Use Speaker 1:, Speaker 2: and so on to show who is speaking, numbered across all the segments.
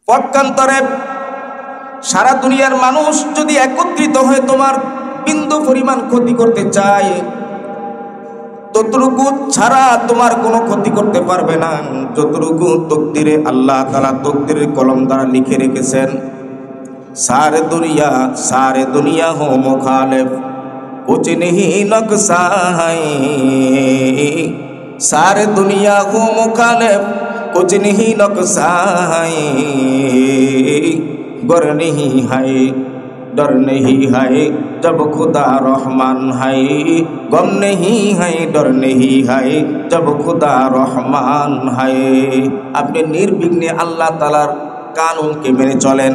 Speaker 1: পক্ষান্তরে সারা দুনিয়ার মানুষ যদি একত্রিত হয়ে তোমার বিন্দু পরিমাণ ক্ষতি করতে চায়, ততটুকু ছাড়া তোমার কোনো ক্ষতি করতে পারবে না, যতটুকু তকদিরে আল্লাহ তাআলা তকদিরের কলম দ্বারা লিখে রেখেছেন। सारे दुनिया हो मुखालिफ कुछ नहीं नक्शा है, सारे दुनिया हो मुखालिफ कुछ नहीं नक्शा है, गर नहीं है डर नहीं है जब खुदा रहमान है, गम नहीं है डर नहीं है जब खुदा रहमान है। अपने निर्विघ्ने अल्लाह ताआलार कानून के मेने चलें,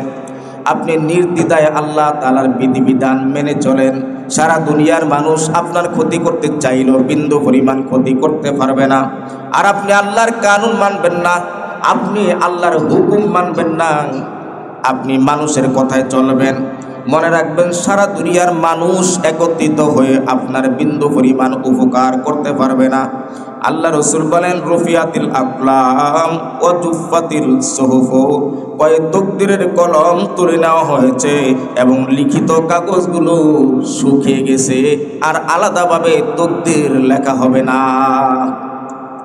Speaker 1: अपने निर्द्विधाय अल्लाह ताआलार विधिविधान मेने चलें। सारा दुनियार मानुष आपनार क्षति करते चाइलेও बिंदु परिमाण क्षति करते पारबे ना। और अपनी अल्लाहर कानून मानबेन ना, अपनी अल्लाहर हुकुम मानबेन ना, अपनी मानुषेर कथाय चलबेन। मने राखबेन सारा दुनियार मानुष एकत्रित हये आपनार बिंदु परिमाण उपकार करते पारबे ना। আল্লাহ রসুল বলেন রুফিয়াতিল আকলাম ও জুফাতিল সুহুফ, কয় তকদিরের কলম তুলে নেওয়া হয়েছে এবং লিখিত কাগজগুলো শুকিয়ে গেছে, আর আলাদাভাবে তকদির লেখা হবে না।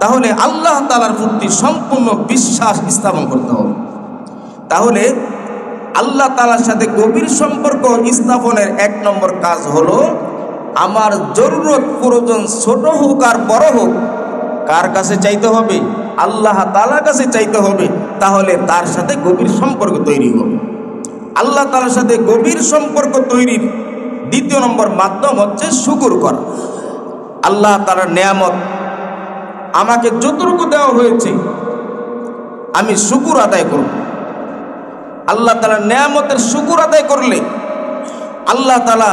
Speaker 1: তাহলে আল্লাহ তাআলার প্রতি সম্পূর্ণ বিশ্বাস স্থাপন করতে হবে। তাহলে আল্লাহ তাআলার সাথে গভীর সম্পর্ক স্থাপনের এক নম্বর কাজ হলো আমার জরুরত প্রয়োজন ছোট হোক আর বড় হোক কার কাছে চাইতে হবে? আল্লাহ তাআলার কাছে চাইতে হবে। তাহলে তার সাথে গভীর সম্পর্ক তৈরি হবে। আল্লাহ তাআলার সাথে গভীর সম্পর্ক তৈরির দ্বিতীয় নম্বর মাধ্যম হচ্ছে শুকর করা। আল্লাহ তাআলার নেয়ামত আমাকে যতটুকু দেওয়া হয়েছে আমি শুকর আদায় করব। আল্লাহ তাআলার নেয়ামতের শুকর আদায় করলে আল্লাহ তাআলা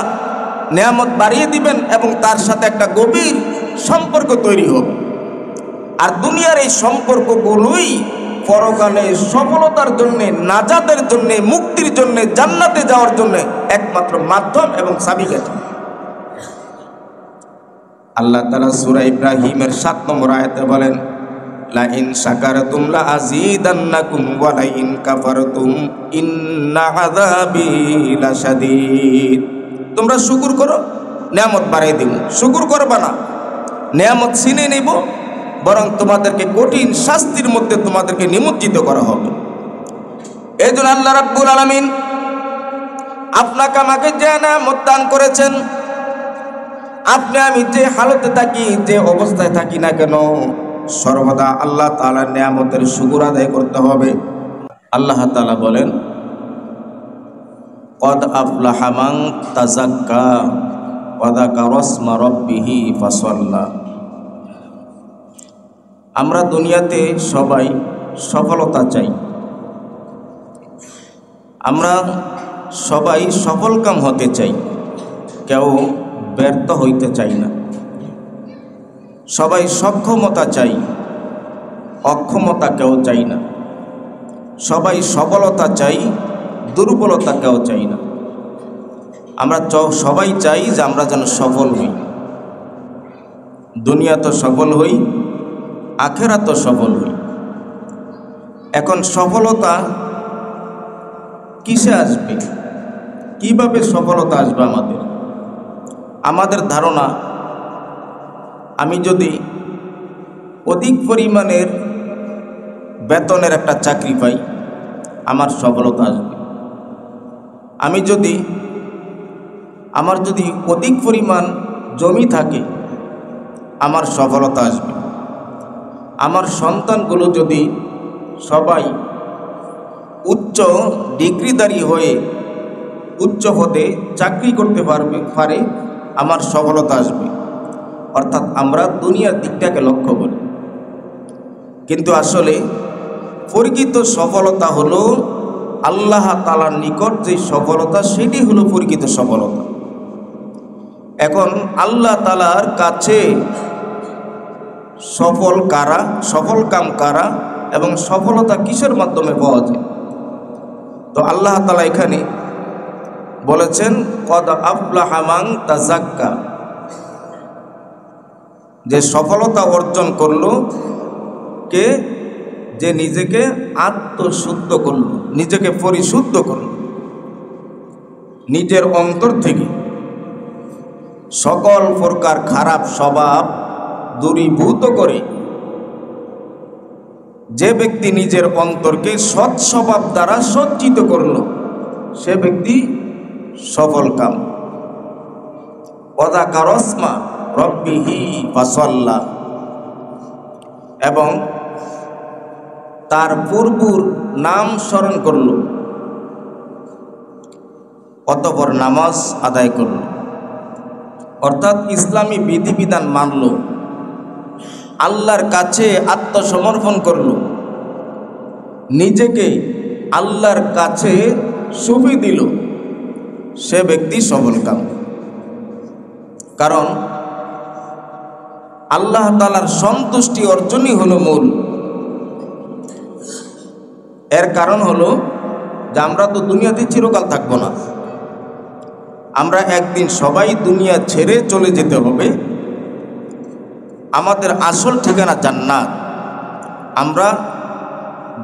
Speaker 1: নেয়ামত বাড়িয়ে দিবেন এবং তার সাথে একটা গভীর সম্পর্ক তৈরি হবে। আর দুনিয়ার এই সম্পর্কগুলোই পরকালে সফলতার জন্য, নাজাতের জন্য, মুক্তির জন্য, জান্নাতে যাওয়ার জন্য একমাত্র মাধ্যম এবং চাবিকাঠি। আল্লাহ তাআলা সূরা ইব্রাহিমের ৭ নম্বর আয়াতে বলেন লা ইন শাকারতুম লা আযীদান্নাকুম ওয়া লা ইন কাফারতুম ইন্না আযাবি লাশাদীদ। তোমরা শুকর করো, নেয়ামত বাড়িয়ে দিব। শুকর করবা না, নেয়ামত ছিনিয়ে নিব, বরং তোমাদেরকে কঠিন শাস্তির মধ্যে তোমাদেরকে নিমজ্জিত করা হবে। এই জন্য আল্লাহ রাব্বুল আলামিন আপনাকে আমাকে যে নেয়ামত দান করেছেন, আপনি আমি যে হালতে থাকি, যে অবস্থায় থাকি না কেন, সর্বদা আল্লাহ তাআলার নেয়ামতের শুকর আদায় করতে হবে। আল্লাহ তাআলা বলেন কদ আফলাহা মান তাযাক্কা ওয়া যাকারা ইসমা রাব্বিহি ফাসাল্লা। আমরা দুনিয়াতে সবাই সফলতা চাই, আমরা সবাই সফলকাম হতে চাই, কেউ ব্যর্থ হইতে চাই না। সবাই সক্ষমতা চাই, অক্ষমতা কেউ চাই না। সবাই সফলতা চাই, দুর্বলতা কেউ চাই না। আমরা সবাই চাই যে আমরা যেন সফল হই। দুনিয়া তো সফল হই, আখেরাত তো সফল হই। এখন সফলতা কিসে আসবে? কিভাবে সফলতা আসবে? আমাদের ধারণা, আমি যদি অধিক পরিমাণের বেতনের একটা চাকরি পাই আমার সফলতা আসবে। আমার যদি অধিক পরিমাণ জমি থাকে আমার সফলতা আসবে। আমার সন্তানগুলো যদি সবাই উচ্চ ডিগ্রিধারী হয়ে উচ্চ পদে চাকরি করতে পারে আমার সফলতা আসবে। অর্থাৎ আমরা দুনিয়ার দিকটাকে লক্ষ্য করি, কিন্তু আসলে প্রকৃত সফলতা হলো আল্লাহ তাআলার নিকট যে সফলতা, সেটি হলো প্রকৃত সফলতা। এখন আল্লাহ তাআলার কাছে সফল কাম কারা এবং সফলতা কিসের মাধ্যমে পাওয়া যায়? তো আল্লাহ তাআলা এখানে বলেছেন কদ আফলাহা মান তাযাক্কা, যে সফলতা অর্জন করলো কে? যে নিজেকে আত্মশুদ্ধ করল, নিজেকে পরিশুদ্ধ করল, নিজের অন্তর থেকে সকল প্রকার খারাপ স্বভাব দূরীভূত করে যে ব্যক্তি নিজের অন্তরকে সৎ স্বভাব দ্বারা সজ্জিত করল, সে ব্যক্তি সফল কাম। ওয়াযাকারাসমা রাব্বিহি ফাসাল্লা, এবং তার প্রভুর নাম স্মরণ করল, অতঃপর নামাজ আদায় করল, অর্থাৎ ইসলামী বিধিবিধান মানল, আল্লাহর কাছে আত্মসমর্পণ করল, নিজেকে আল্লাহর কাছে সঁপে দিল, সে ব্যক্তি সফলকাম। কারণ আল্লাহ তাআলার সন্তুষ্টি অর্জনই হলো মূল। এর কারণ হলো যে আমরা তো দুনিয়াতে চিরকাল থাকবো না, আমরা একদিন সবাই দুনিয়া ছেড়ে চলে যেতে হবে। আমাদের আসল ঠিকানা জান্নাত, আমরা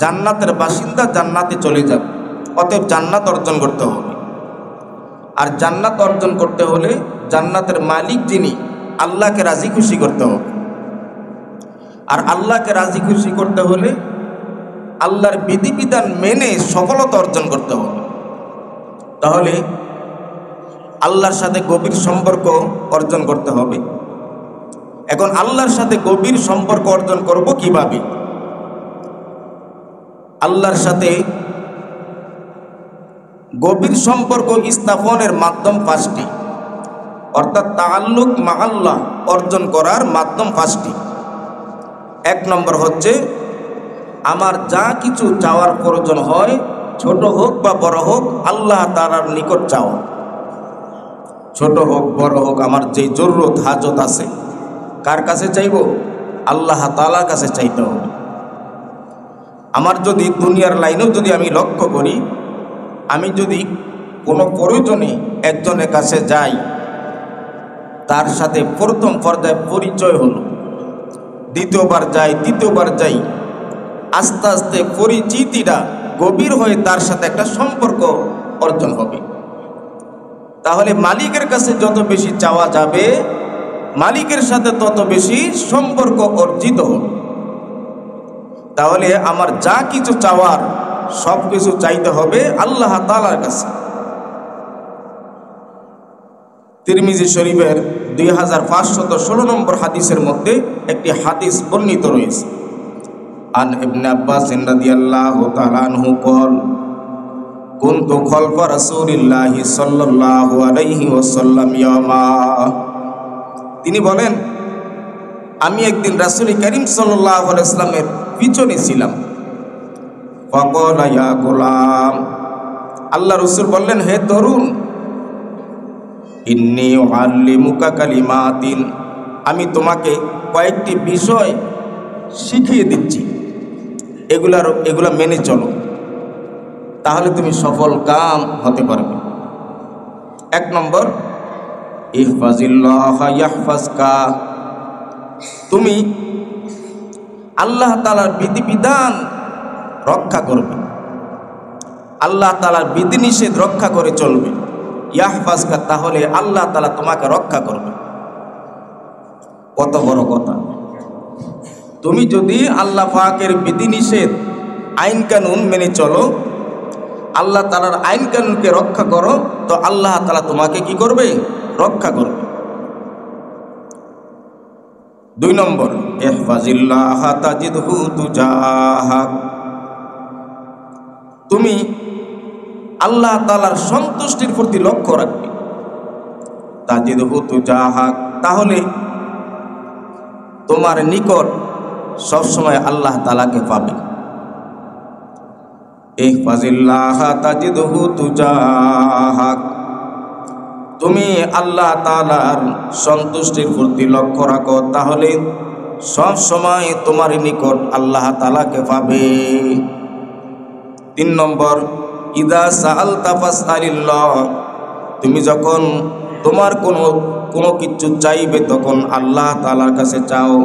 Speaker 1: জান্নাতের বাসিন্দা, জান্নাতে চলে যাব। অতএব জান্নাত অর্জন করতে হবে, আর জান্নাত অর্জন করতে হলে জান্নাতের মালিক যিনি, আল্লাহকে রাজি খুশি করতে হবে। আর আল্লাহকে রাজি খুশি করতে হলে আল্লাহর বিধিবিধান মেনে সফলতা অর্জন করতে হবে। তাহলে আল্লাহর সাথে গভীর সম্পর্ক অর্জন করতে হবে। এখন আল্লাহর সাথে গভীর সম্পর্ক অর্জন করব কিভাবে? আল্লাহর সাথে গভীর সম্পর্ক স্থাপনের মাধ্যম 5টি, অর্থাৎ তাআল্লুক মা আল্লাহ অর্জন করার মাধ্যম 5টি। 1 নম্বর হচ্ছে আমার যা কিছু চাওয়ার প্রয়োজন হয়, ছোট হোক বা বড় হোক, আল্লাহ তাআলার নিকট চাওয়া। ছোট হোক বড় হোক, আমার যে জরুরত হাজত আছে, কার কাছে চাইব? আল্লাহ তাআলার কাছে চাইতে হবে। আমার যদি দুনিয়ার লাইনেও যদি আমি লক্ষ্য করি, আমি যদি কোনো প্রয়োজনে একজনের কাছে যাই, তার সাথে প্রথম পর্যায়ে পরিচয় হলো, দ্বিতীয়বার যাই, তৃতীয়বার যাই, আস্তে আস্তে পরিচিতিটা গভীর হয়ে তার সাথে একটা সম্পর্ক অর্জন হবে। তাহলে মালিকের কাছে যত বেশি চাওয়া যাবে, মালিকের সাথে তত বেশি সম্পর্ক অর্জিত হবে। তাহলে আমার যা কিছু চাওয়ার সব কিছু চাইতে হবে আল্লাহ তাআলার কাছে। তিরমিজি শরীফের 2516 নম্বর হাদিসের মধ্যে একটি হাদিস বর্ণিত রয়েছে। আন ইবনে আব্বাস রাদিয়াল্লাহু তাআলা আনহু قال কুনতু খালফা রাসূলিল্লাহি সাল্লাল্লাহু আলাইহি ওয়াসাল্লাম ইয়ামা, তিনি বলেন আমি একদিন রাসূল করিম সাল্লাল্লাহু আলাইহি ওয়াসাল্লামের পিছনে ছিলাম। ফাকালা ইয়া গোলাম, আল্লাহ রাসূল বললেন, হে তরুণ, ইন্নী উআল্লিমুকা কালিমাতিন, আমি তোমাকে কয়েকটি বিষয় শিখিয়ে দিচ্ছি, এগুলা মেনে চলো, তাহলে তুমি সফল কাম হতে পারবে। 1 নম্বর, ইহফাজিল্লাহ ইয়াহফাজকা, তুমি আল্লাহ তাআলার বিধিবিধান রক্ষা করবে, আল্লাহ তাআলার বিধিনিষেধ রক্ষা করে চলবে। ইয়াহফাজকা, তাহলে আল্লাহ তাআলা তোমাকে রক্ষা করবে। কত বড় কথা! তুমি যদি আল্লাহ পাকের বিধিনিষেধ আইন কানুন মেনে চলো, আল্লাহ তাআলার আইন কানুনকে রক্ষা করো, তো আল্লাহ তাআলা তোমাকে কি করবে? রক্ষা করবে। 2 নম্বর, ইহফাজিল্লাহ তাজিদহু তুজাহাক, তুমি আল্লাহ তাআলার সন্তুষ্টির প্রতি লক্ষ্য রাখবে। তাজিদহু তুজাহাক, তাহলে তোমার নিকট সবসময় আল্লাহ তাআলাকে পাবে। ইহফাজিল্লাহ তাজিদহু তুজাহাক, তুমি আল্লাহ তাআলার সন্তুষ্টির প্রতি লক্ষ্য রাখো, তাহলে সব সময় তোমার নিকট আল্লাহ তাআলাকে পাবে। 3 নম্বর, ইদা সাআলতা ফাসআলিল্লাহ, তুমি যখন তোমার কোনো কিছু চাইবে তখন আল্লাহ তাআলার কাছে চাও।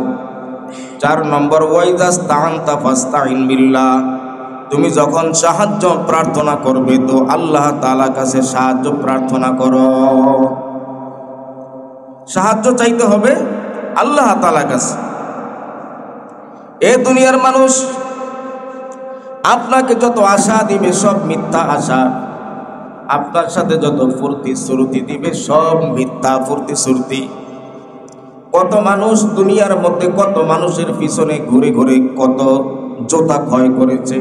Speaker 1: 4 নম্বর ওয়াইদাস্তাআনতা ফাস্তাইন বিল্লাহ, তুমি যখন সাহায্য প্রার্থনা করবে তো আল্লাহ তাআলার কাছে সাহায্য প্রার্থনা করো। সাহায্য চাইতে হবে আল্লাহ তাআলার কাছে। এই দুনিয়ার মানুষ আপনাকে যত আশা দিবে সব মিথ্যা আশা, আপনার সাথে যত ফুর্তি সুরতি দিবে সব মিথ্যা ফুর্তি সুরতি। কত মানুষ দুনিয়ার মধ্যে, কত মানুষের পিছনে ঘুরে ঘুরে কত জোতা ক্ষয় করেছে,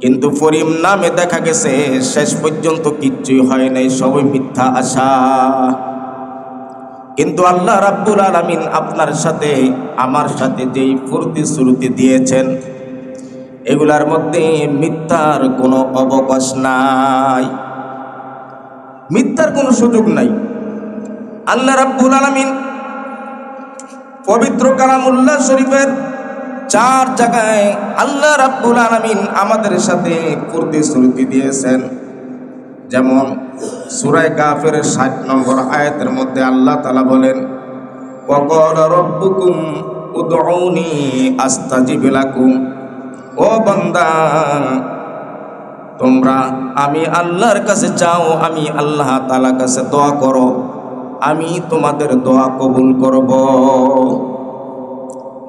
Speaker 1: কিন্তু ফরিম নামে দেখা গেছে শেষ পর্যন্ত কিচ্ছুই হয় নাই, সবই মিথ্যা আশা। কিন্তু আল্লাহ রাব্বুল আলামিন আপনার সাথে আমার সাথে যেই ফুর্তি সুরতি দিয়েছেন এগুলার মধ্যে মিথ্যার কোনো অবকাশ নাই, মিথ্যার কোনো সুযোগ নাই। আল্লাহ রাব্বুল আলামিন পবিত্র কালামুল্লাহ শরীফের 4 জায়গায় আল্লাহ রাব্বুল আলামিন আমাদের সাথে ফুর্তি সুরতি দিয়েছেন। যেমন সূরা কাফের 60 নম্বর আয়াতের মধ্যে আল্লাহ তাআলা বলেন, ওয়াকালা রাব্বুকুম উদউনি আস্তাজিব লাকুম, ও বান্দা তোমরা আমি আল্লাহর কাছে চাও, আমি আল্লাহ তাআলার কাছে দোয়া করো, আমি তোমাদের দোয়া কবুল করব।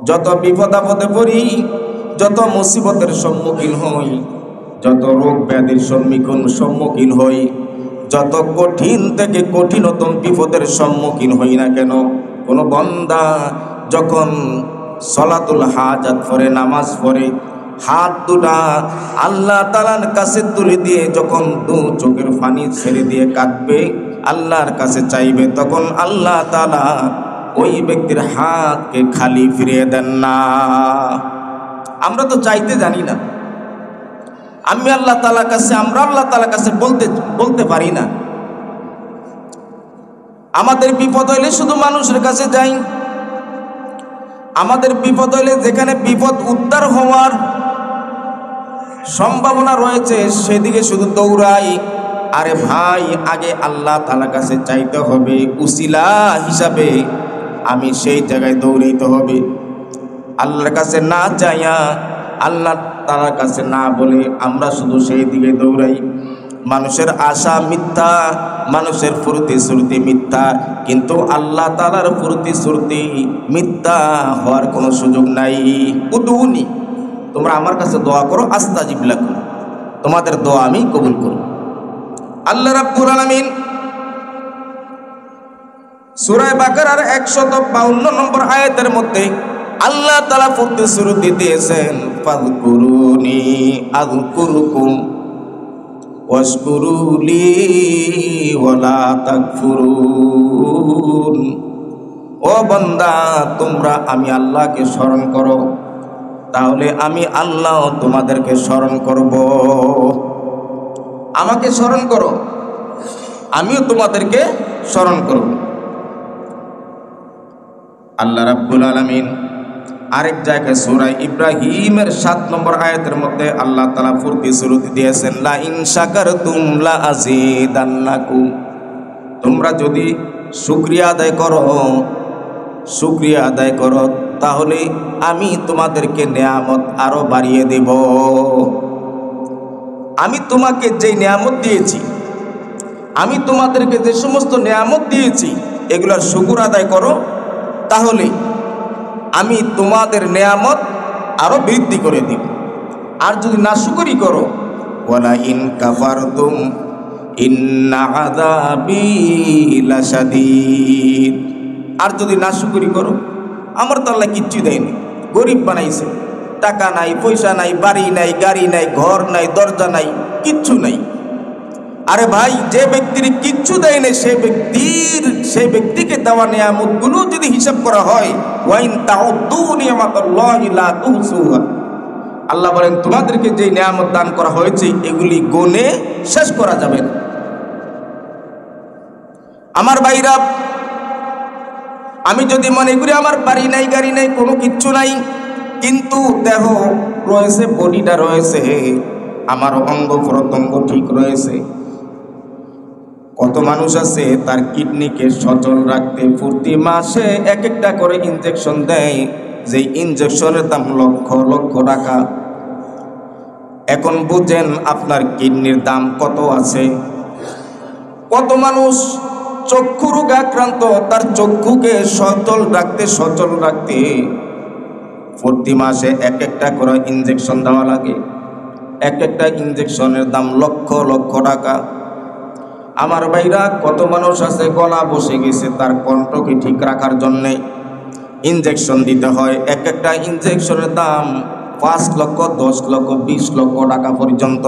Speaker 1: যত বিপদ আপদে পড়ি, যত মুসিবতের সম্মুখীন হই, যত রোগ ব্যাধির সম্মুখীন হই, যত কঠিন থেকে কঠিনতম বিপদের সম্মুখীন হই না কেন, কোনো বান্দা যখন সলাতুল হাজাত পড়ে, নামাজ পড়ে, হাত দুটা আল্লাহ তাআলার কাছে তুলে দিয়ে যখন 2 চোখের পানি ছেড়ে দিয়ে কাঁদবে, আল্লাহর কাছে চাইবে, তখন আল্লাহ তাআলা ওই ব্যক্তির হাতকে খালি ফিরিয়ে দেন না। আমরা তো চাইতে জানি না, আমি আল্লাহ তাআলার কাছে, আমরা আল্লাহ তাআলার কাছে বলতে পারি না। আমাদের বিপদ হইলে শুধু মানুষের কাছে যাই, আমাদের বিপদ হইলে যেখানে বিপদ উদ্ধার হওয়ার সম্ভাবনা রয়েছে সেদিকে শুধু দৌড়াই। আরে ভাই, আগে আল্লাহ তাআলার কাছে চাইতে হবে, উসিলা হিসাবে আমি সেই জায়গায় দৌড়াইতে হবে। আল্লাহর কাছে না চাইয়া, আল্লাহ তাআলার কাছে না বলে আমরা শুধু সেই দিকে দৌড়াই। মানুষের আশা মিথ্যা, মানুষের ফুর্তি সুরতি মিথ্যা, কিন্তু আল্লাহ তাআলার ফুর্তি সুরতি মিথ্যা হওয়ার কোনো সুযোগ নাই। উদউনি, তোমরা আমার কাছে দোয়া করো, আস্তাজিব লাকুম, তোমাদের দোয়া আমি কবুল করব। আল্লাহ রাব্বুল আলামিন সূরা বাকারার 152 নম্বর আয়াতের মধ্যে আল্লাহ তাআলা ফুর্তি সুরতি দিয়েছেন, ফাযকুরুনি আযকুরুকুম ওয়াশকুরুলি ওয়ালা তাকফুরুন। ও বান্দা, তোমরা আমি আল্লাহকে স্মরণ করো, তাহলে আমি আল্লাহ তোমাদেরকে স্মরণ করব। আমাকে স্মরণ করো, আমিও তোমাদেরকে স্মরণ করব। আল্লাহ রাব্বুল আলামিন আরেক জায়গায় সূরা ইব্রাহিমের 7 নম্বর আয়াতের মধ্যে আল্লাহ তাআলা ফুর্তি সুরতি দিয়েছেন, লা ইন শাকারতুম লা আযীদান্নাকুম, তোমরা যদি শুকরিয়া আদায় করো তাহলে আমি তোমাদেরকে নেয়ামত আরো বাড়িয়ে দেব। আমি তোমাকে যে নেয়ামত দিয়েছি, আমি তোমাদেরকে যে সমস্ত নেয়ামত দিয়েছি এগুলোর শুকর আদায় করো, তাহলে আমি তোমাদের নেয়ামত আরো বৃদ্ধি করে দিব। আর যদি নাশুকরি করো, ওয়ালা ইন কাফারতুম ইন্না আযাবি লাশাদীদ, আর যদি নাশুকরি করো, আমার তো আল্লাহ কিচ্ছু দেয়নি, গরিব বানাইছে, টাকা নাই, পয়সা নাই, বাড়ি নাই, গাড়ি নাই, ঘর নাই, দরজা নাই, কিচ্ছু নাই। আরে ভাই, যে ব্যক্তির কিচ্ছু দেয় না সেই ব্যক্তিকে দেওয়া নিয়ামতগুলো যদি হিসাব করা হয়, ওয়াইন তাউদ্দু নিয়ামাতাল্লাহি লা তুহসুহা, আল্লাহ বলেন তোমাদেরকে যে নিয়ামত দান করা হয়েছে এগুলি গুণে শেষ করা যাবে না। আমার ভাইরা, আমি যদি মনে করি আমার বাড়ি নাই, গাড়ি নাই, কোনো কিচ্ছু নাই, কিন্তু দেহ রয়েছে, বডিটা রয়েছে, আমার অঙ্গ প্রত্যঙ্গ ঠিক রয়েছে, কত মানুষ আছে তার কিডনিকে সচল রাখতে প্রতি মাসে এক একটা করে ইনজেকশন দেয়, যে ইনজেকশনের দাম লক্ষ লক্ষ টাকা। এখন বুঝেন আপনার কিডনির দাম কত আছে। কত মানুষ চক্ষু রোগে আক্রান্ত, তার চক্ষুকে সচল রাখতে প্রতি মাসে এক একটা করে ইনজেকশন দেওয়া লাগে। এক একটা ইনজেকশনের দাম লক্ষ লক্ষ টাকা। আমার ভাইরা, কত মানুষ আছে গলা বসে গেছে, তার কণ্ঠকে ঠিক রাখার জন্যে ইনজেকশন দিতে হয়। এক একটা ইনজেকশনের দাম 5 লক্ষ, 10 লক্ষ, 20 লক্ষ টাকা পর্যন্ত।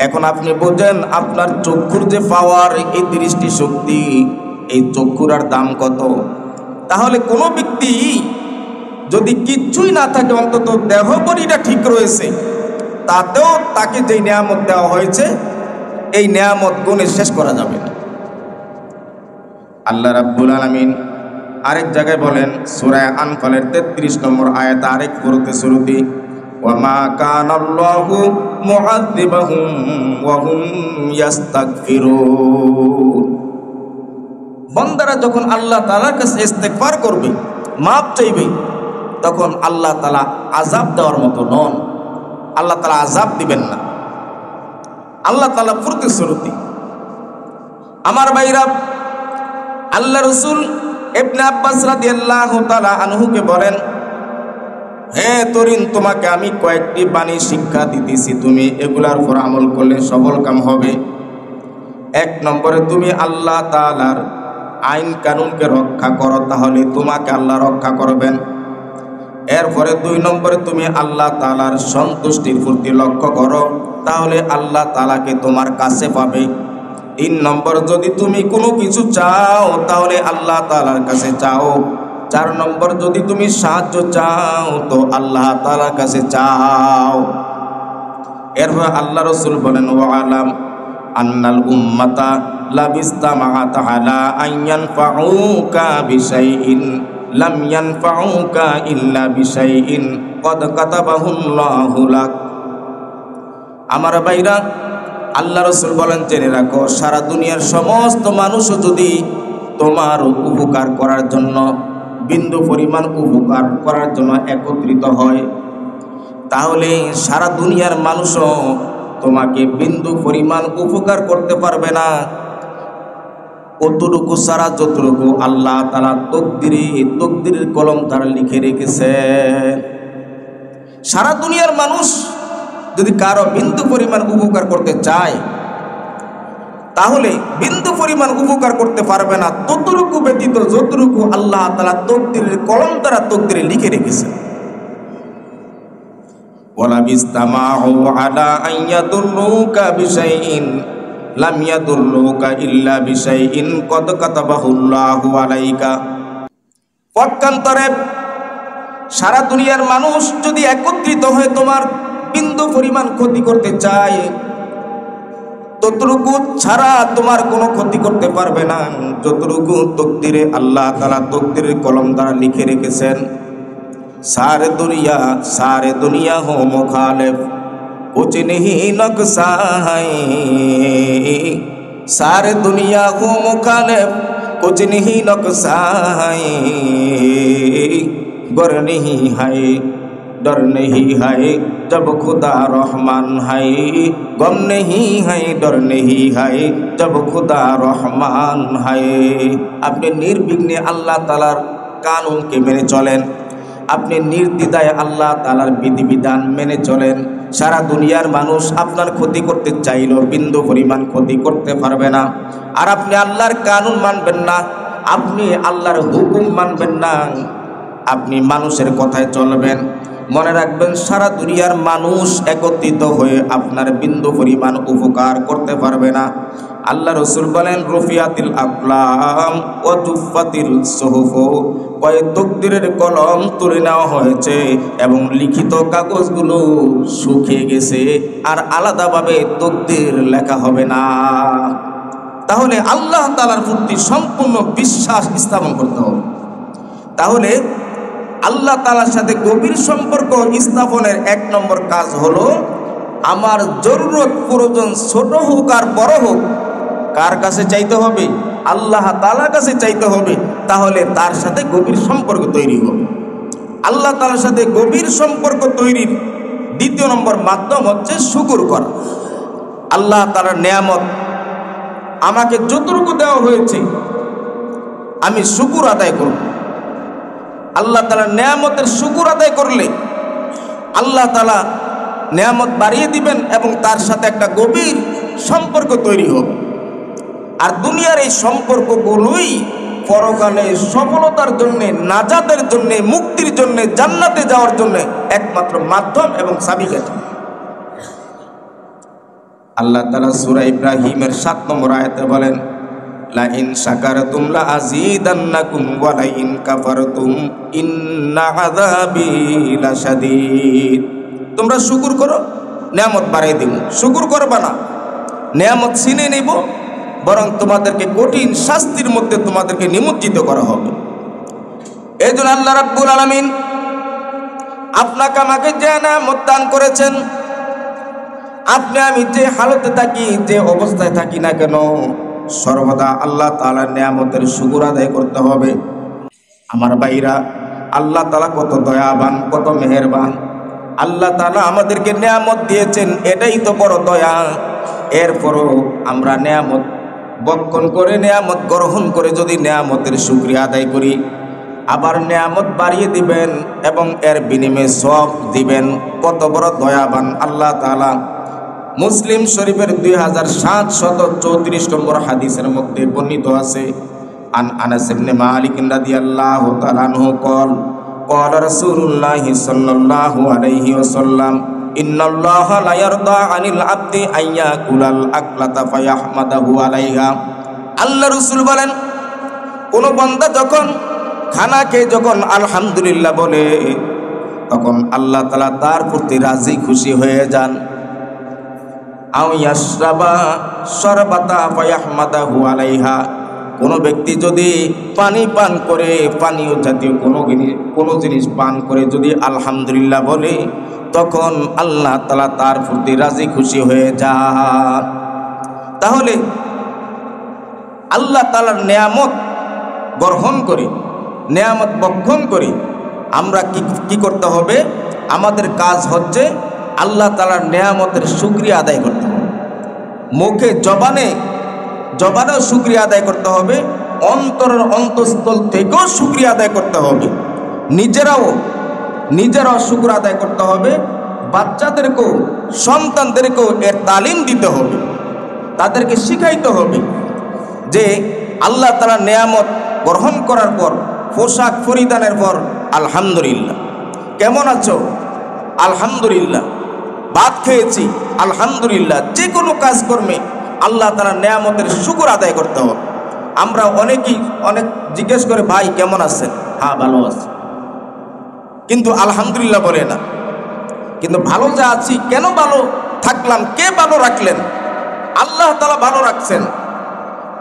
Speaker 1: এখন আপনি বোঝেন আপনার চক্ষুর যে পাওয়ার, এই দৃষ্টি শক্তি, এই চক্ষুর আর দাম কত। তাহলে কোনো ব্যক্তি যদি কিচ্ছুই না থাকে, অন্তত দেহ বডিটা ঠিক রয়েছে, তাতেও তাকে যে নিয়ামত দেওয়া হয়েছে, এই নিয়ামত গুণে শেষ করা যাবে না। আল্লাহ রাব্বুল আলামিন আরেক জায়গায় বলেন, সূরা আনফালের 33 নম্বর আয়াত আরেক শুরুতে, ওয়ামা কানাল্লাহু মুআযিবাহুম ওয়া হুম ইস্তাগফিরুন। বান্দারা যখন আল্লাহ তাআলার কাছে ইস্তেগফার করবে, মাপ চাইবে, তখন আল্লাহ তাআলা আযাব দেওয়ার মতো নন। আল্লাহ তাআলা আযাব দিবেন না। আল্লাহ তাআলা প্রতিশ্রুতি। আমার ভাইরা, আল্লাহ রাসূল ইবনে আব্বাস রাদিয়াল্লাহু তাআলা আনহুকে বলেন, হে তরিন, তোমাকে আমি কয়েকটি বাণী শিক্ষা দিতেছি, তুমি এগুলার উপর আমল করলে সফল কাম হবে। 1 নম্বরে তুমি আল্লাহ তাআলার আইন কানুনকে রক্ষা করো, তাহলে তোমাকে আল্লাহ রক্ষা করবেন। এরপরে 2 নম্বরে তুমি আল্লাহ তাআলার সন্তুষ্টির প্রতি লক্ষ্য করো, তাহলে আল্লাহ তাআলাকে তোমার কাছে পাবে। 3 নম্বর, যদি তুমি কোনো কিছু চাও, তাহলে আল্লাহ তাআলার কাছে চাও। 4 নম্বর, যদি তুমি সাহায্য চাও, তো আল্লাহ তাআলার কাছে চাও। এরপর আল্লাহ রাসূল বলেন, ওয়ালাম আন্নাল উম্মাতা লাবিস্তামাআত আলা আন ইয়ানফাউকা বিশাইইন লাম ইয়ানফাউকা ইল্লা বিশাইইন ক্বাদ কাতাবাহুল্লাহু লাক। আমার ভাইরা, আল্লাহ রাসূল বলেন, জেনে রাখো, সারা দুনিয়ার সমস্ত মানুষ যদি তোমার উপকার করার জন্য, বিন্দু পরিমাণ উপকার করার জন্য একত্রিত হয়, তাহলে সারা দুনিয়ার মানুষও তোমাকে বিন্দু পরিমাণ উপকার করতে পারবে না। অতটুকু সারা যতটুকু আল্লাহ তাআলা তকদিরের কলম তারা লিখে রেখেছে। সারা দুনিয়ার মানুষ যদি কারো বিন্দু পরিমাণ উপকার করতে চায়, তাহলে বিন্দু পরিমাণ উপকার করতে পারবে না, ততটুকু ব্যতীত যতটুকু আল্লাহ তাআলা তকদিরের কলম দ্বারা তকদিরে লিখে রেখেছেন। ওয়ালা বিস্তামাউ আলা আন ইয়াদুররুকা বিশাইইন লাম ইয়াদুররুকা ইল্লা বিশাইইন ক্বাদ কাতাবাহুল্লাহু আলাইকা। পক্ষান্তরে সারা দুনিয়ার মানুষ যদি একত্রিত হয়ে তোমার বিন্দু পরিমাণ ক্ষতি করতে চায়, ততটুকু ছাড়া তোমার কোনো ক্ষতি করতে পারবে না, যতটুকু তকদিরে আল্লাহ তাআলা তকদিরের কলম দ্বারা লিখে রেখেছেন। सारे दुनिया हो मुखालिफ कुछ नहीं नक्शा है, सारे दुनिया हो मुखालिफ कुछ नहीं नक्शा है, गर नहीं है डर नहीं है जब खुदा रहमान है, गम नहीं है डर नहीं है जब खुदा रहमान है। अपने निर्विघ्ने अल्लाह तालार कानून के मेने चलें, আপনি নির্দ্বিধায় আল্লাহ তাআলার বিধিবিধান মেনে চলেন। সারা দুনিয়ার মানুষ আপনার ক্ষতি করতে চাইলেও বিন্দু পরিমাণ ক্ষতি করতে পারবে না। আর আপনি আল্লাহর কানুন মানবেন না, আপনি আল্লাহর হুকুম মানবেন না, আপনি মানুষের কথায় চলবেন। মনে রাখবেন, সারা দুনিয়ার মানুষ একত্রিত হয়ে আপনার বিন্দু পরিমাণ উপকার করতে পারবে না। আল্লাহ রাসূল বলেন, রুফিয়াতিল আকলাম ওয়া জুফাতিল সুহুফ, তকদিরের কলম তুলে নেওয়া হয়েছে এবং লিখিত কাগজগুলো শুকিয়ে গেছে, আর আলাদাভাবে তকদির লেখা হবে না। তাহলে আল্লাহ তাআলার প্রতি সম্পূর্ণ বিশ্বাস স্থাপন করতে হবে। তাহলে আল্লাহ তাআলার সাথে গভীর সম্পর্ক স্থাপনের 1 নম্বর কাজ হলো, আমার জরুরত প্রয়োজন ছোট হোক আর বড় হোক, কার কাছে চাইতে হবে? আল্লাহ তাআলার কাছে চাইতে হবে। তাহলে তার সাথে গভীর সম্পর্ক তৈরি হবে। আল্লাহ তাআলার সাথে গভীর সম্পর্ক তৈরির দ্বিতীয় নম্বর মাধ্যম হচ্ছে শুকর করা। আল্লাহ তাআলার নেয়ামত আমাকে যতটুকু দেওয়া হয়েছে আমি শুকর আদায় করব। আল্লাহ তাআলার নেয়ামতের শুকর আদায় করলে আল্লাহ তাআলা নেয়ামত বাড়িয়ে দিবেন এবং তার সাথে একটা গভীর সম্পর্ক তৈরি হবে। আর দুনিয়ার এই সম্পর্কগুলোই পরকালে সফলতার জন্য, নাজাতের জন্য, মুক্তির জন্য, জান্নাতে যাওয়ার জন্য একমাত্র মাধ্যম এবং চাবিকাঠি। আল্লাহ তাআলা সূরা ইব্রাহিমের ৭ নম্বর আয়াতে বলেন, লা ইন শাকারতুম লা আযীদান্নাকুম ওয়া লা ইন কাফারতুম ইন্না আযাবি লাশাদীদ। তোমরা শুকর করো, নেয়ামত বাড়াই দিব। শুকর করবা না, নেয়ামত ছিনিয়ে নিব, বরং তোমাদেরকে কঠিন শাস্তির মধ্যে তোমাদেরকে নিমজ্জিত করা হবে। এই জন্য আল্লাহ রাব্বুল আলামিন আপনাকে আমাকে যে নেয়ামত দান করেছেন, আপনি আমি যে হালতে থাকি, যে অবস্থায় থাকি না কেন, সর্বদা আল্লাহ তাআলার নেয়ামতের শুকর আদায় করতে হবে। আমার ভাইরা, আল্লাহ তাআলা কত দয়াবান, কত মেহেরবান। আল্লাহ তাআলা আমাদেরকে নেয়ামত দিয়েছেন, এটাই তো বড় দয়া। এরপরও আমরা নেয়ামত বক্ষণ করে, নেয়ামত গ্রহণ করে যদি নেয়ামতের শুকরিয়া আদায় করি, আবার নেয়ামত বাড়িয়ে দিবেন এবং এর বিনিময়ে সওয়াব দিবেন। কত বড় দয়াবান আল্লাহ তাআলা। মুসলিম শরীফের 2734 নম্বর হাদিসের মধ্যে বর্ণিত আছে, আন আনাস ইবনে মালিক রাদিয়াল্লাহু তাআলা আনহু قال قال رسول الله صلى الله عليه وسلم إن الله لا يرضى عن العبد أن يأكل الأكلة فيحمده عليها। আল্লাহ রাসূল বলেন, কোন বান্দা যখন খানা খেয়ে যখন আলহামদুলিল্লাহ বলে, তখন আল্লাহ তাআলা তার প্রতি রাজি খুশি হয়ে যান। আও ইয়াশরাবা শরবাতা ফায়াহমাদাহু আলাইহা। কোনো ব্যক্তি যদি পানি পান করে, পানীয় জাতীয় কোনো জিনিস পান করে যদি আলহামদুলিল্লাহ বলে, তখন আল্লাহ তাআলা তার প্রতি রাজি খুশি হয়ে যান। তাহলে আল্লাহ তাআলার নেয়ামত গ্রহণ করে, নেয়ামত বক্ষণ করে আমরা কি করতে হবে? আমাদের কাজ হচ্ছে আল্লাহ তাআলার নেয়ামতের শুকরিয়া আদায় করতে হবে। মুখে জবানেও শুকরিয়া আদায় করতে হবে, অন্তরের অন্তঃস্থল থেকেও শুকরিয়া আদায় করতে হবে। নিজেরাও শুকর আদায় করতে হবে, বাচ্চাদেরকেও, সন্তানদেরকেও এর তালিম দিতে হবে। তাদেরকে শিখাইতে হবে যে আল্লাহ তাআলার নেয়ামত গ্রহণ করার পর, পোশাক পরিধানের পর আলহামদুলিল্লাহ। কেমন আছো? আলহামদুলিল্লাহ। ভাত খেয়েছি আলহামদুলিল্লাহ। যে কোনো কাজকর্মে আল্লাহ তাআলার নেয়ামতের শুকর আদায় করতে হবে। আমরা অনেকেই জিজ্ঞেস করে, ভাই কেমন আছেন? হ্যাঁ ভালো আছি, কিন্তু আলহামদুলিল্লাহ বলে না। কিন্তু ভালো যা আছি, কেন ভালো থাকলাম? কে ভালো রাখলেন? আল্লাহ তাআলা ভালো রাখছেন।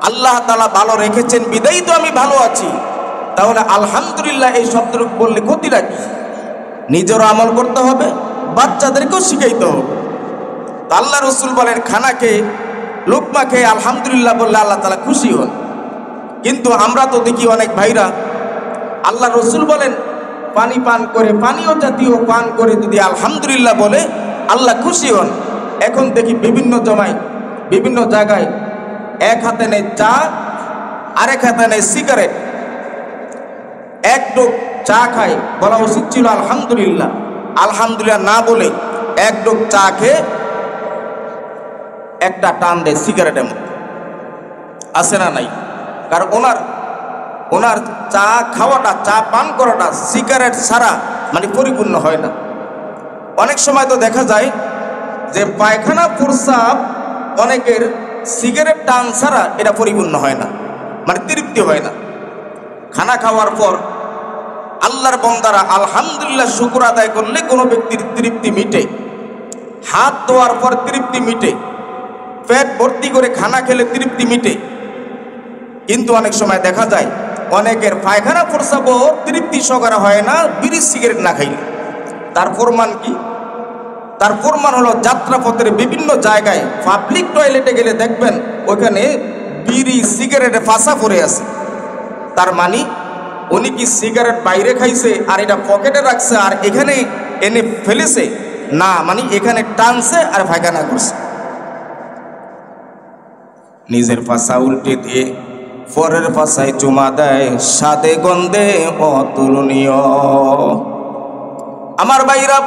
Speaker 1: আল্লাহ তাআলা ভালো রেখেছেন বিদায়ী তো আমি ভালো আছি। তাহলে আলহামদুলিল্লাহ এই শব্দটুকু বললে ক্ষতি রাখি। নিজেরও আমল করতে হবে, বাচ্চাদেরকেও শিখাইতে হবে। আল্লাহ রাসূল বলেন, খানা খেয়ে, লোকমা খেয়ে আলহামদুলিল্লাহ বললে আল্লাহ তাআলা খুশি হন। কিন্তু আমরা তো দেখি অনেক ভাইরা, আল্লাহ রাসূল বলেন পানি পান করে, পানীয় জাতীয় পান করে যদি আলহামদুলিল্লাহ বলে আল্লাহ খুশি হন। এখন দেখি বিভিন্ন জায়গায় এক হাতে নেই চা, আরেক হাতে নেই সিগারেট। এক ডোক চা খায়, বলা উচিত ছিল আলহামদুলিল্লাহ। আলহামদুলিল্লাহ না বলে এক ডোক চা খেয়ে একটা টান দেয় সিগারেটের মধ্যে। আছে না নাই? কারণ ওনার চা খাওয়াটা, চা পান করাটা সিগারেট ছাড়া মানে পরিপূর্ণ হয় না। অনেক সময় তো দেখা যায় যে পায়খানা প্রস্রাব অনেকের সিগারেট টান ছাড়া এটা পরিপূর্ণ হয় না, মানে তৃপ্তি হয় না। খানা খাওয়ার পর আল্লাহর বান্দারা আলহামদুলিল্লাহ শুকর আদায় করলে কোনো ব্যক্তির তৃপ্তি মিটে। হাত ধোয়ার পর তৃপ্তি মিটে, পেট ভর্তি করে খানা খেলে তৃপ্তি মিটে। কিন্তু অনেক সময় দেখা যায় অনেকের পায়খানা প্রস্রাবও তৃপ্তি সহকারে হয় না বিড়ি সিগারেট না খাইলে। তার প্রমাণ কি? তার প্রমাণ হলো যাত্রাপথের বিভিন্ন জায়গায় পাবলিক টয়লেটে গেলে দেখবেন ওখানে বিড়ি সিগারেটে ফাঁসা পড়ে আছে। তার মানে উনি কি সিগারেট বাইরে খাইছে আর এটা পকেটে রাখছে আর এখানে এনে ফেলেছে? না, মানে এখানে টানছে আর পায়খানা করছে। নিজের ফাঁসা উল্টে দিয়ে পরের ফাঁসায় চুমা দেয়, স্বাদে গন্ধে অতুলনীয়। আমার ভাইরা,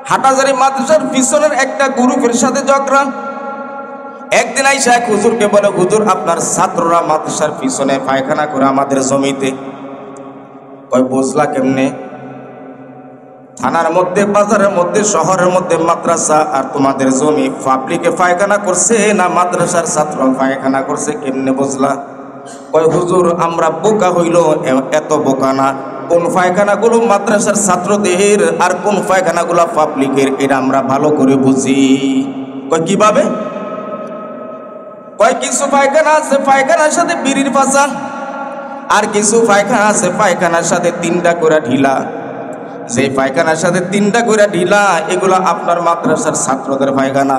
Speaker 1: হাটাজারি মাদ্রাসার পিছনের একটা গ্রুপের সাথে ঝগড়া। একদিন আইসা এক হুজুরকে বলে, হুজুর আপনার ছাত্ররা মাদ্রাসার পিছনে পায়খানা করে আমাদের জমিতে। কয় বুঝলা কেমনে? থানার মধ্যে, বাজারের মধ্যে, শহরের মধ্যে মাদ্রাসা আর তোমাদের জমি, পাবলিকে পায়খানা করছে না মাদ্রাসার ছাত্র পায়খানা করছে, কেমনে বুঝলা? কয় হুজুর আমরা বোকা হইল এত বোকা না, কোন পায়খানাগুলো মাদ্রাসার ছাত্রদের আর কোন পায়খানাগুলো পাবলিকের এটা আমরা ভালো করে বুঝি। কয় কিভাবে? কয় কিছু পায়খানা আছে পায়খানার সাথে বিড়ির পাশা, আর কিছু পায়খানা আছে পায়খানার সাথে 3টা করে ঢিলা। যে পায়খানার সাথে 3টা করে ঢিলা এগুলা আপনার মাদ্রাসার ছাত্রদের পায়খানা,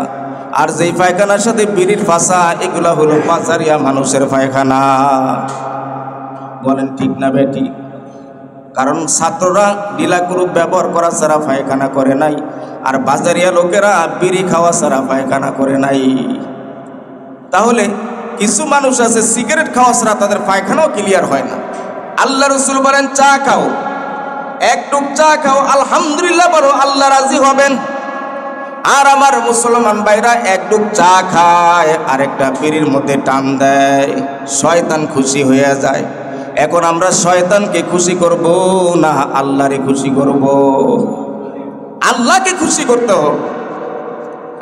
Speaker 1: আর যেই পায়খানার সাথে বিড়ির পাশা এগুলা হলো বাজারিয়া মানুষের পায়খানা। বলেন ঠিক না বেটি? কারণ ছাত্ররা ঢিলা গ্রুপ ব্যবহার করা ছাড়া পায়খানা করে নাই, আর বাজারিয়া লোকেরা বিড়ি খাওয়া ছাড়া পায়খানা করে নাই। তাহলে কিছু মানুষ আছে সিগারেট খাওয়া ছাড়া তাদের পায়খানাও ক্লিয়ার হয় না। আল্লাহ রসুল বলেন চা খাও, এক টুক চা খাও, আলহামদুলিল্লাহ বলো, আল্লাহ রাজি হবেন। আর আমার মুসলমান ভাইরা এক টুক চা খায় আর একটা বিড়ির মধ্যে টান দেয়, শয়তান খুশি হয়ে যায়। এখন আমরা শয়তানকে খুশি করব না আল্লাহরে খুশি করব? আল্লাহকে খুশি করতে হবে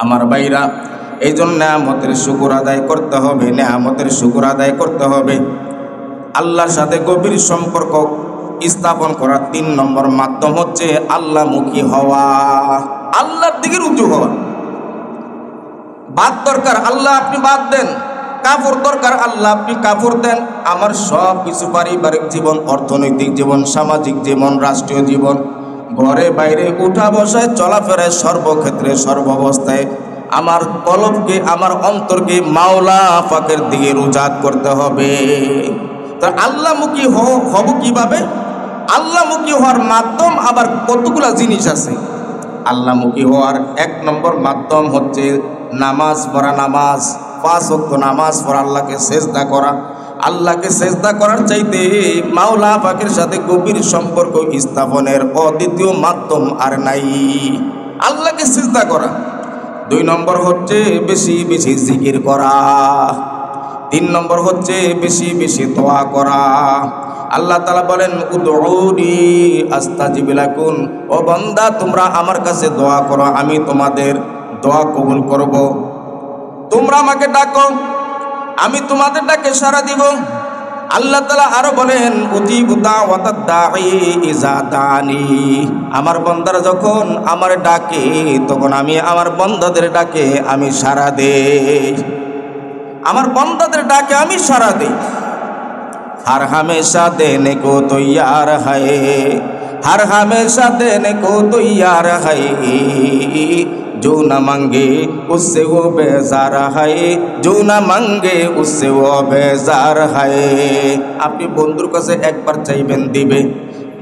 Speaker 1: আমার ভাইরা। এই জন্য নেয়ামতের শুকর আদায় করতে হবে, নেয়ামতের শুকর আদায় করতে হবে। আল্লাহর সাথে গভীর সম্পর্ক স্থাপন করার 3 নম্বর মাধ্যম হচ্ছে আল্লাহমুখী হওয়া, আল্লাহর দিকে রুজু হওয়া। বাদ দরকার আল্লাহ আপনি বাদ দেন, কাপড় দরকার আল্লাহ আপনি কাপড় দেন। আমার সব কিছু পারিবারিক জীবন, অর্থনৈতিক জীবন, সামাজিক জীবন, রাষ্ট্রীয় জীবন, ঘরে বাইরে উঠা বসায় চলাফেরায় সর্বক্ষেত্রে সর্বাবস্থায় আমার কলবকে, আমার অন্তরকে মাওলা পাকের দিকে রুজাত করতে হবে। তা আল্লাহমুখী হব কিভাবে? আল্লাহমুখী হওয়ার মাধ্যম আবার কতগুলা জিনিস আছে। আল্লাহমুখী হওয়ার 1 নম্বর মাধ্যম হচ্ছে নামাজ পড়া। নামাজ 5 ওয়াক্ত নামাজ পড়া, আল্লাহকে সেজদা করা। আল্লাহকে সেজদা করার চাইতে মাওলা পাকের সাথে গভীর সম্পর্ক স্থাপনের অদ্বিতীয় মাধ্যম আর নাই, আল্লাহকে সেজদা করা। 2 নম্বর হচ্ছে বেশি বেশি জিকির করা। 3 নম্বর হচ্ছে বেশি বেশি দোয়া করা। আল্লাহ তাআলা বলেন উদউনি আস্তাজিব লাকুম, ও বান্দা তোমরা আমার কাছে দোয়া করো, আমি তোমাদের দোয়া কবুল করব। তোমরা আমাকে ডাকো, আমি তোমাদের ডাকে সাড়া দিব। আল্লাহ তাআলা আরো বলেন উজিবু দাওয়াতাদ দাঈ ইযা দানি, আমার বান্দারা যখন আমার ডাকে তখন আমি আমার বান্দাদের ডাকে আমি সাড়া দেই, আমার বান্দাদের ডাকে আমি সাড়া দেই। हर हमेशा देने को तैयार है, हर हमेशा देने को तैयार है, जो न मांगे उससे वो बेजार है, जो न मांगे उससे वो बेजार है। আপনি বন্ধুর কাছে একবার চাইবেন দিবে,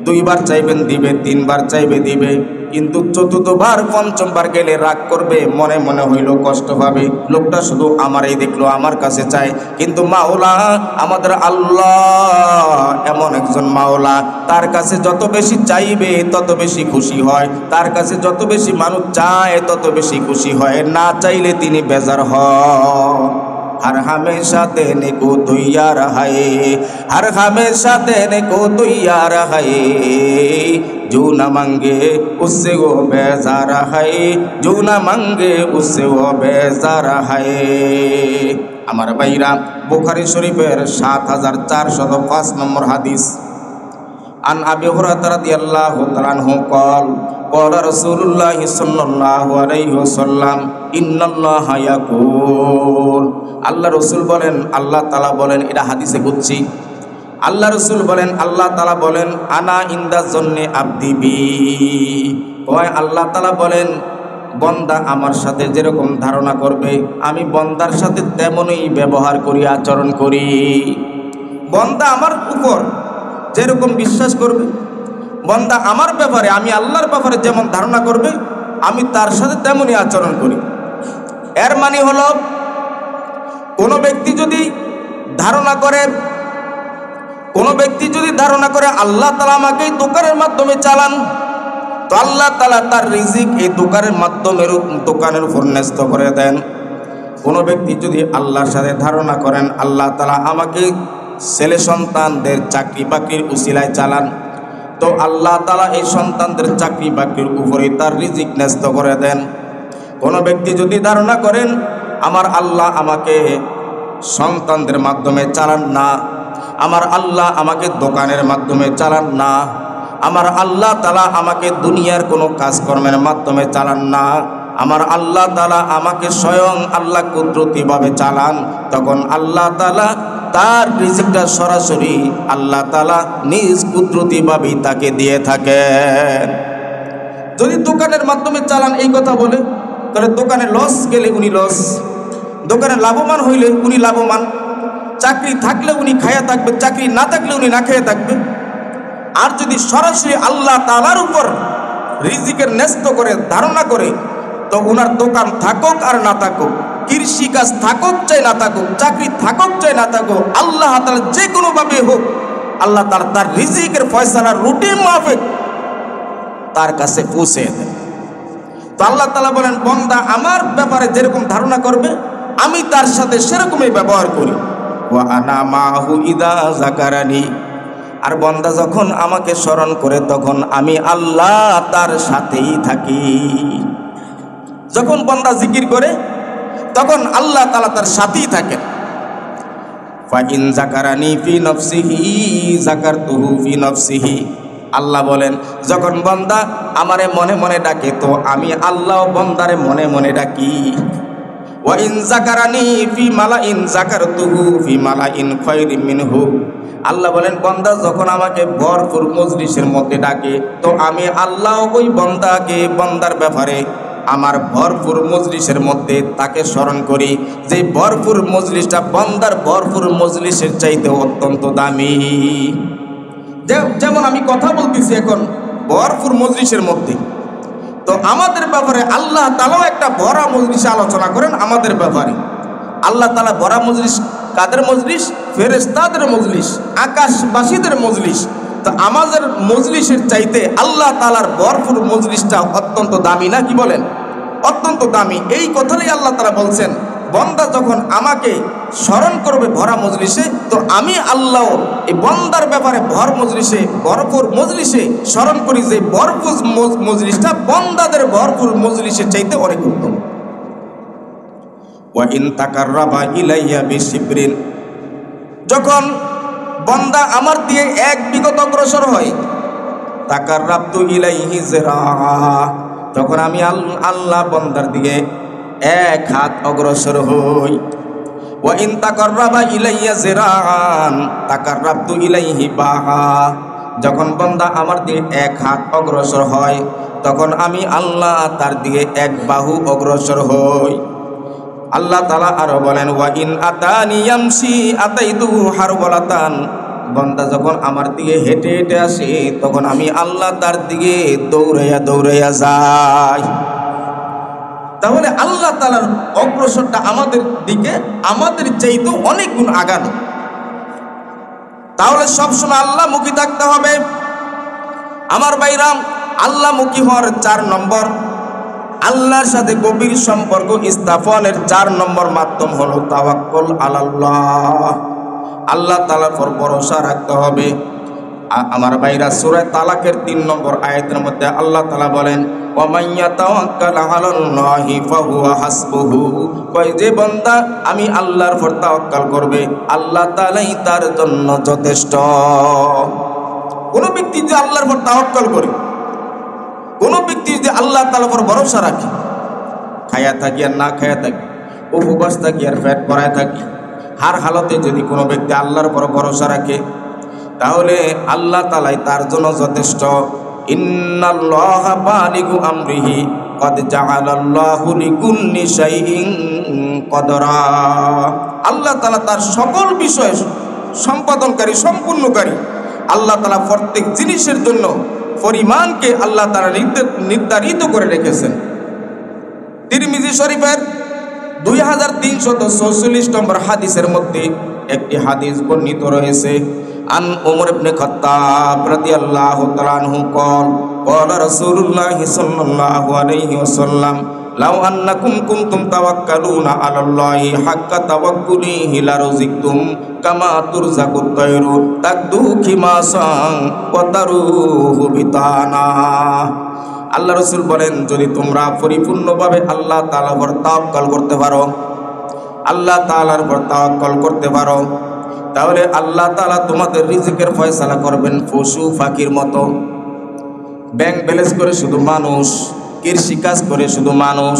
Speaker 1: 2 বার চাইবেন দিবে, 3 বার চাইবে দিবে, কিন্তু 4th বার 5ম বার গেলে রাগ করবে, মনে মনে হইল কষ্ট পাবে, লোকটা শুধু আমারই দেখলো, আমার কাছে চায়। কিন্তু মাওলা আমাদের আল্লাহ এমন একজন মাওলা, তার কাছে যত বেশি চাইবে তত বেশি খুশি হয়, তার কাছে যত বেশি মানুষ চায় তত বেশি খুশি হয়, না চাইলে তিনি বেজার হয়। हर हमेशा देने को तैयार है, हर हमेशा देने को तैयार है, जो न मांगे उससे वो बेजार है, जो न मांगे उससे वो बेजार है। আমার ভাইরা, বুখারী শরীফের 7405 নম্বর হাদিস, আন আবি হুরায়রা রাদিয়াল্লাহু তাআলা আনহু قال قال رسول الله صلى الله عليه وسلم ان الله يقول, আল্লাহ রাসূল বলেন, আল্লাহ তাআলা বলেন, এটা হাদিসে কুদসি। আল্লাহ রাসূল বলেন, আল্লাহ তাআলা বলেন, আনা ইনদা জন্নি আবদি বি, ওই আল্লাহ তাআলা বলেন বন্দা আমার সাথে যেরকম ধারণা করবে আমি বন্দার সাথে তেমনই ব্যবহার করি, আচরণ করি। বন্দা আমার উপর যেরকম বিশ্বাস করবে, বন্দা আমার ব্যাপারে, আমি আল্লাহর ব্যাপারে যেমন ধারণা করবে আমি তার সাথে তেমনই আচরণ করি। এর মানে হলো কোনো ব্যক্তি যদি ধারণা করে আল্লাহ তাআলা আমাকে এই দোকানের মাধ্যমে চালান, তো আল্লাহ তাআলা তার রিজিক এই দোকানের উপর ন্যস্ত করে দেন। কোনো ব্যক্তি যদি আল্লাহর সাথে ধারণা করেন আল্লাহ তাআলা আমাকে ছেলে সন্তানদের চাকরি বাকরির উসিলায় চালান, তো আল্লাহ তাআলা এই সন্তানদের চাকরি বাকরির উপরে তার রিজিক ন্যস্ত করে দেন। কোনো ব্যক্তি যদি ধারণা করেন আমার আল্লাহ আমাকে সন্তানদের মাধ্যমে চালান না, আমার আল্লাহ আমাকে দোকানের মাধ্যমে চালান না, আমার আল্লাহ তাআলা আমাকে দুনিয়ার কোনো কাজকর্মের মাধ্যমে চালান না, আমার আল্লাহ তাআলা আমাকে স্বয়ং আল্লাহ কুদরতিভাবে চালান, তখন আল্লাহ তাআলা তার রিজিকটা সরাসরি আল্লাহ তাআলা নিজ কুদরতিভাবেই তাকে দিয়ে থাকেন। যদি দোকানের মাধ্যমে চালান এই কথা বলে, তাহলে দোকানে লস গেলে উনি লস, দোকানে লাভবান হইলে উনি লাভবান, চাকরি থাকলে উনি খায়া থাকবে, চাকরি না থাকলে উনি না খেয়ে থাকবে। আর যদি সরাসরি আল্লাহ তাআলার উপর রিজিকের ন্যস্ত করে ধারণা করে, তো ওনার দোকান থাকুক আর না থাকুক, কৃষি কাজ থাকুক চাই না থাকুক, চাকরি থাকুক চাই না থাকুক, আল্লাহ তাআলা যে কোনোভাবে হোক আল্লাহ তাআলা তার রিজিকের ফয়সালার রুটিন মাফিক তার কাছে পৌঁছে দেন। তো আল্লাহ তাআলা বলেন বান্দা আমার ব্যাপারে যেরকম ধারণা করবে আমি তার সাথে সেরকমই ব্যবহার করি। ওয়া আনা মাহু ইদা যাকারানি, আর বান্দা যখন আমাকে স্মরণ করে তখন আমি আল্লাহ তার সাথেই থাকি। যখন বান্দা জিকির করে তখন আল্লাহ তাআলা তার সাথেই থাকেন। ফা ইন যাকারানি ফি নফসিহি যাকারতুহু ফি নফসিহি, আল্লাহ বলেন যখন বান্দা আমারে মনে মনে ডাকে তো আমি আল্লাহ বান্দারে মনে মনে ডাকি। ওয়া ইন যাকারানি ফি মালাইন যাকারতুহু ফি মালাইন খায়রিন মিনহু, আল্লাহ বলেন বান্দা যখন আমাকে ভরপুর মজলিসের মধ্যে ডাকে তো আমি আল্লাহ ওই বান্দার ব্যাপারে আমার ভরপুর মজলিসের মধ্যে তাকে স্মরণ করি, যে ভরপুর মজলিসটা বান্দার ভরপুর মজলিসের চাইতে অত্যন্ত দামি। যেমন আমি কথা বলতেছি এখন ভরপুর মজলিসের মধ্যে, তো আমাদের ব্যাপারে আল্লাহ তাআলাও একটা ভরা মজলিসে আলোচনা করেন আমাদের ব্যাপারে। আল্লাহ তাআলা ভরা মজলিস কাদের মজলিস? ফেরেশতাদের মজলিস, আকাশবাসীদের মজলিস। তো আমাদের মজলিসের চাইতে আল্লাহ তাআলার ভরপুর মজলিসটা অত্যন্ত দামি না, কি বলেন? অত্যন্ত দামি। এই কথাটাই আল্লাহ তাআলা বলছেন বান্দা যখন আমাকে স্মরণ করবে ভরা মজলিসে তো আমি আল্লাহ এই বান্দার ব্যাপারে ভরপুর মজলিসে স্মরণ করি, যে ভরপুর মজলিসটা বান্দাদের ভরপুর মজলিসের চাইতে অনেক উত্তম। ওয়া ইন তাকাররাবা ইলাইয়া বিশিবরিন, যখন বান্দা আমার দিয়ে এক বিগত অগ্রসর হয়, তাকাররাবতু ইলাইহি যিরা, তখন আমি আল্লাহ বান্দার দিকে এক হাত অগ্রসর হই। ওয়া ইন তাকাররাবা ইলাইয়া যিরান তাকাররাবতু ইলাইহি বাহা, যখন বান্দা আমার দিকে এক হাত অগ্রসর হয় তখন আমি আল্লাহ তার দিকে এক বাহু অগ্রসর হই। আল্লাহ তাআলা আরো বলেন ওয়া ইন আতানি ইয়ামশি আতাইতুহু হারওয়ালাতান, বান্দা যখন আমার দিকে হেঁটে হেঁটে আসে তখন আমি আল্লাহ তার দিকে দৌড়াইয়া যাই। তাহলে আল্লাহ তাআলার অগ্রসরটা আমাদের দিকে আমাদের চাইতে অনেক গুণ আগানো। তাহলে সবসময় আল্লাহমুখী থাকতে হবে। আমার ভাইরাম, আল্লাহমুখী হওয়ার 4 নম্বর, আল্লাহর সাথে গভীর সম্পর্ক স্থাপনের 4 নম্বর মাধ্যম হলো তাওয়াক্কুল আলাল্লাহ। আল্লাহ তাআলার উপর ভরসা রাখতে হবে। আমার ভাইরা, সূরা তালাকের 3 নম্বর আয়াতের মধ্যে আল্লাহ তাআলা বলেন ওয়া মান ইয়াতাওয়াক্কাল আলাল্লাহি ফাহুয়া হাসবুহু, কয় যে বান্দা আমি আল্লাহর উপর তাওয়াক্কাল করবে আল্লাহ তাআলাই তার জন্য যথেষ্ট। কোন ব্যক্তি যে আল্লাহর উপর তাওয়াক্কাল করে, কোন ব্যক্তি যদি আল্লাহ তাআলার উপর ভরসা রাখে, খায়া থাকি আর না খায়া থাকি, উপবাস থাকি আর পেট ভরায় থাকি, হার হালতে যদি কোনো ব্যক্তি আল্লাহর উপর ভরসা রাখে তাহলে আল্লাহ তাআলাই তার জন্য যথেষ্ট। ইন্নাল্লাহা বালিগু আমরিহি, কদ জাআলাল্লাহু লিকুল্লি শাইইন কদরা। আল্লাহ তাআলা তার সকল বিষয় সম্পাদনকারী, সম্পূর্ণকারী। আল্লাহ তাআলা প্রত্যেক জিনিসের জন্য পরিমাণকে আল্লাহ তাআলা নির্ধারিত করে রেখেছেন। তিরমিজি শরীফের 2346 নম্বর হাদিসের মধ্যে একটি হাদিস বর্ণিত রয়েছে। আন ওমর ইবনে খাত্তাব রাদিয়াল্লাহু তাআলা আনহু قال رسول الله صلى الله عليه وسلم لو أنكم كنتم توكلون على الله حق توكله لرزقتم كما ترزق الطير تغدو خماصا وتروح بطانا। আল্লাহ রাসূল বলেন, যদি তোমরা পরিপূর্ণভাবে আল্লাহ তাআলার উপর তাওয়াক্কুল করতে পারো, আল্লাহ তাআলার উপর তাওয়াক্কুল করতে পারো, তাহলে আল্লাহ তাআলা তোমাদের রিজিকের ফয়সালা করবেন পশু পাখির মতো। ব্যাংক ব্যালেন্স করে শুধু মানুষ, কৃষি কাজ করে শুধু মানুষ,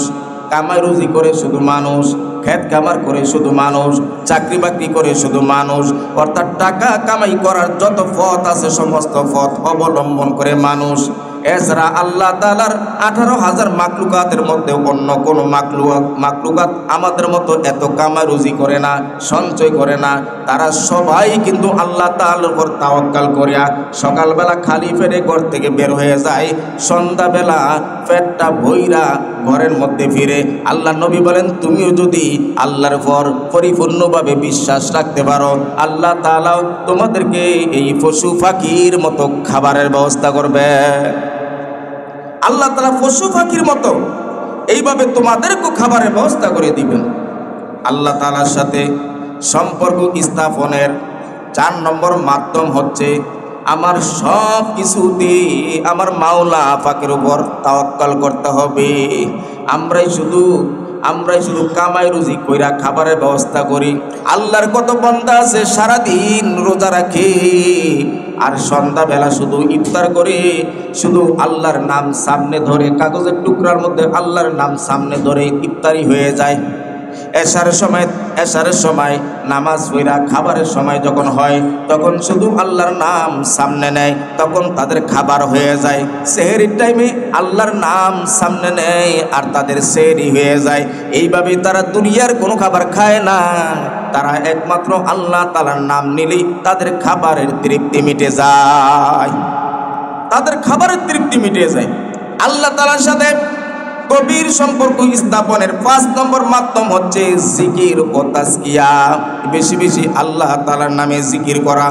Speaker 1: কামাই রুজি করে শুধু মানুষ, খেত খামার করে শুধু মানুষ, চাকরি বাকরি করে শুধু মানুষ, অর্থাৎ টাকা কামাই করার যত পথ আছে সমস্ত পথ অবলম্বন করে মানুষ। এছাড়া আল্লাহ তাআলার 18,000 মাখলুকাতের মধ্যে অন্য কোনো মাখলুকাত আমাদের মতো এত কামাই রুজি করে না, সঞ্চয় করে না। তারা সবাই কিন্তু আল্লাহ তাআলার উপর তাওয়াক্কুল করিয়া সকালবেলা খালি পেটে ঘর থেকে বের হয়ে যায়, সন্ধ্যাবেলা পেটটা ভইরা ঘরের মধ্যে ফিরে। আল্লাহ নবী বলেন, তুমিও যদি আল্লাহর উপর পরিপূর্ণভাবে বিশ্বাস রাখতে পারো, আল্লাহ তাআলা তোমাদেরকে এই পশু পাখির মতো খাবারের ব্যবস্থা করবে। আল্লাহ তাআলা পশু পাখির মতো এইভাবে তোমাদেরকে খাবারের ব্যবস্থা করে দিবেন। আল্লাহ তাআলার সাথে সম্পর্ক স্থাপনের 4 নম্বর মাধ্যম হচ্ছে আমার সব কিছুতে আমার মাওলা পাকের উপর তাওয়াক্কুল করতে হবে। আমরাই শুধু কামাই রুজি কইরা খাবারের ব্যবস্থা করি। আল্লাহর কত বান্দা আছে সারাদিন রোজা রাখে আর সন্ধ্যাবেলা শুধু ইফতার করে, শুধু আল্লাহর নাম সামনে ধরে, কাগজের টুকরার মধ্যে আল্লাহর নাম সামনে ধরে ইফতারি হয়ে যায়। এশারের সময় নামাজ পড়া খাবারের সময় যখন হয় তখন শুধু আল্লাহর নাম সামনে নেয়, তখন তাদের খাবার হয়ে যায়। সেহরির টাইমে আল্লাহর নাম সামনে নেয় আর তাদের সেহরি হয়ে যায়। এইভাবে তারা দুনিয়ার কোনো খাবার খায় না, তারা একমাত্র আল্লাহ তাআলার নাম নিলেই তাদের খাবারের তৃপ্তি মিটে যায়, তাদের খাবারের তৃপ্তি মিটে যায়। আল্লাহ তাআলার সাথে গভীর সম্পর্ক স্থাপনের 5 নম্বর মাধ্যম হচ্ছে জিকির ও তাজকিয়া। বেশি বেশি আল্লাহ তাআলার নামে জিকির করা।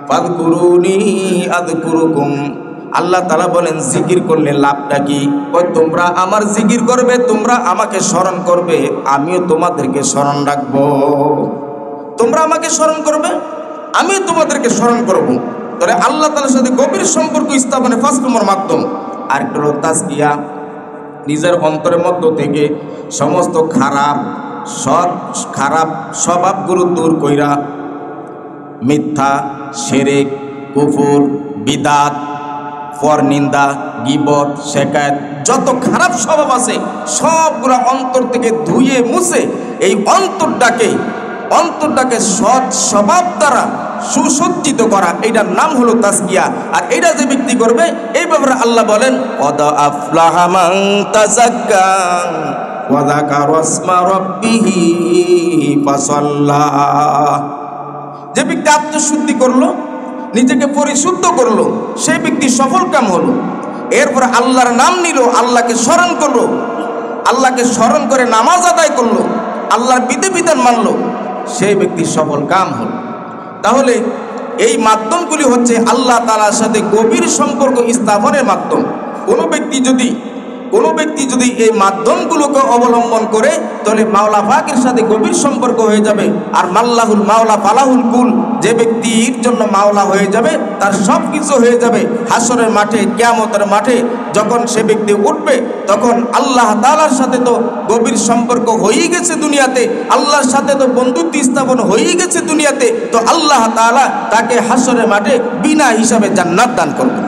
Speaker 1: ফাযকুরুনি আযকুরুকুম। আল্লাহ তাআলা বলেন, জিকির করলে লাভটা কি? তোমরা আমার জিকির করবে, তোমরা আমাকে স্মরণ করবে, আমিও তোমাদেরকে স্মরণ রাখবো। তোমরা আমাকে স্মরণ করবে, আমিও তোমাদেরকে স্মরণ করব। তাহলে আল্লাহ তাআলার সাথে গভীর সম্পর্ক স্থাপনের 5 নম্বর মাধ্যম। আর একটা হলো তাজকিয়া। নিজের অন্তরের মধ্য থেকে সমস্ত খারাপ স্বভাবগুলো দূর কইরা মিথ্যা, শিরক, কুফর, বিদআত, পরনিন্দা, গীবত, শিকায়ত, যত খারাপ স্বভাব আছে সবগুলো অন্তর থেকে ধুয়ে মুছে এই অন্তরটাকে সৎ স্বভাব দ্বারা সুসজ্জিত করা, এটার নাম হলো তাজকিয়া। আর এটা যে ব্যক্তি করবে, এই ব্যাপারে আল্লাহ বলেন, কদ আফলাহা মান তাযাক্কা ওয়া যাকারা ইসমা রাব্বিহি ফাসাল্লা। যে ব্যক্তি আত্মশুদ্ধি করলো, নিজেকে পরিশুদ্ধ করলো, সেই ব্যক্তি সফল কাম হলো। এরপর আল্লাহর নাম নিল, আল্লাহকে স্মরণ করলো, আল্লাহকে স্মরণ করে নামাজ আদায় করলো, আল্লাহর বিধিবিধান মানলো, সেই ব্যক্তি সফল কাম হলো। তাহলে এই মাধ্যমগুলি হচ্ছে আল্লাহ তাআলার সাথে গভীর সম্পর্ক স্থাপনের মাধ্যম। কোনো ব্যক্তি যদি এই মাধ্যমগুলোকে অবলম্বন করে, তাহলে মাওলা পাকের সাথে গভীর সম্পর্ক হয়ে যাবে। আর মাল্লাহুল মাওলা ফালাহুল কুল, যে ব্যক্তির জন্য মাওলা হয়ে যাবে তার সব কিছু হয়ে যাবে। হাসরের মাঠে, কিয়ামতের মাঠে যখন সে ব্যক্তি উঠবে, তখন আল্লাহ তাআলার সাথে তো গভীর সম্পর্ক হয়েই গেছে দুনিয়াতে, আল্লাহর সাথে তো বন্ধুত্ব স্থাপন হয়েই গেছে দুনিয়াতে, তো আল্লাহ তাআলা তাকে হাসরের মাঠে বিনা হিসাবে জান্নাত দান করবেন।